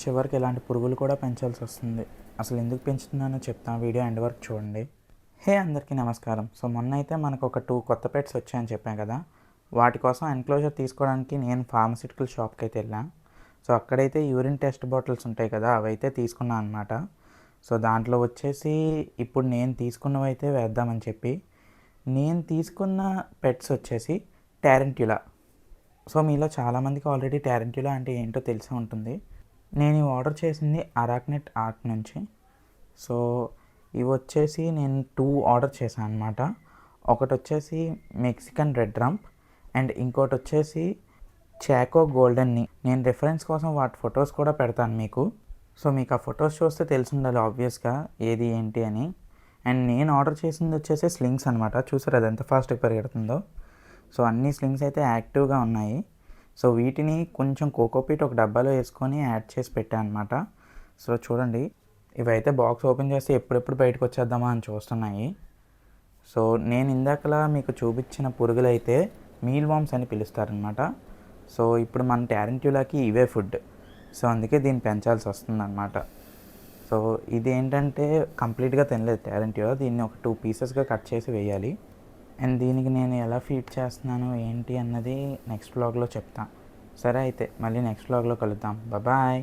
చివరికి ఇలాంటి పురుగులు కూడా పెంచాల్సి వస్తుంది. అసలు ఎందుకు పెంచుతున్నానో చెప్తాను, వీడియో ఎండ్ వరకు చూడండి. హే అందరికీ నమస్కారం. సో మొన్న అయితే మనకు ఒక 2 కొత్త పెట్స్ వచ్చాయని చెప్పాను కదా. వాటి కోసం ఎన్క్లోజర్ తీసుకోవడానికి నేను ఫార్మస్యూటికల్ షాప్కి అయితే వెళ్ళాను. సో అక్కడైతే యూరిన్ టెస్ట్ బాటిల్స్ ఉంటాయి కదా, అవైతే తీసుకున్నాను అనమాట. సో దాంట్లో వచ్చేసి ఇప్పుడు నేను తీసుకున్నవి అయితే వేద్దామని చెప్పి నేను తీసుకున్న పెట్స్ వచ్చేసి టారెంట్యులా. సో మీలో చాలామందికి ఆల్రెడీ టారెంట్యులా అంటే ఏంటో తెలిసి ఉంటుంది. నేను ఇవి ఆర్డర్ చేసింది అరాక్నెట్ ఆర్ట్ నుంచి. సో ఇవి వచ్చేసి నేను 2 ఆర్డర్ చేశాను అనమాట. ఒకటి వచ్చేసి మెక్సికన్ రెడ్ రంప్ అండ్ ఇంకోటి వచ్చేసి చాకో గోల్డెన్ని. నేను రిఫరెన్స్ కోసం వాటి ఫొటోస్ కూడా పెడతాను మీకు. సో మీకు ఆ ఫొటోస్ చూస్తే తెలిసి ఉండాలి ఆబ్వియస్గా ఏది ఏంటి అని. అండ్ నేను ఆర్డర్ చేసింది వచ్చేసి స్లింగ్స్ అనమాట. చూసారు అది ఎంత ఫాస్ట్గా పరిగెడుతుందో. సో అన్ని స్లింగ్స్ అయితే యాక్టివ్గా ఉన్నాయి. సో వీటిని కొంచెం కోకోపీట్ ఒక డబ్బాలో వేసుకొని యాడ్ చేసి పెట్టాను అనమాట. సో చూడండి, ఇవైతే బాక్స్ ఓపెన్ చేస్తే ఎప్పుడెప్పుడు బయటకు వచ్చేద్దామా అని చూస్తున్నాయి. సో నేను ఇందాకలా మీకు చూపించిన పురుగులు అయితే మీల్ వామ్స్ అని పిలుస్తారనమాట. సో ఇప్పుడు మన టారెంట్యులాకి ఇవే ఫుడ్. సో అందుకే దీన్ని పెంచాల్సి వస్తుందన్నమాట. సో ఇది ఏంటంటే కంప్లీట్గా తినలేదు టారెంట్యులా, దీన్ని ఒక 2 పీసెస్గా కట్ చేసి వేయాలి. అండ్ దీనికి నేను ఎలా ఫీడ్ చేస్తున్నాను ఏంటి అన్నది నెక్స్ట్ వ్లాగ్లో చెప్తాను. సరే అయితే మళ్ళీ నెక్స్ట్ వ్లాగ్లో కలుద్దాం. బాయ్.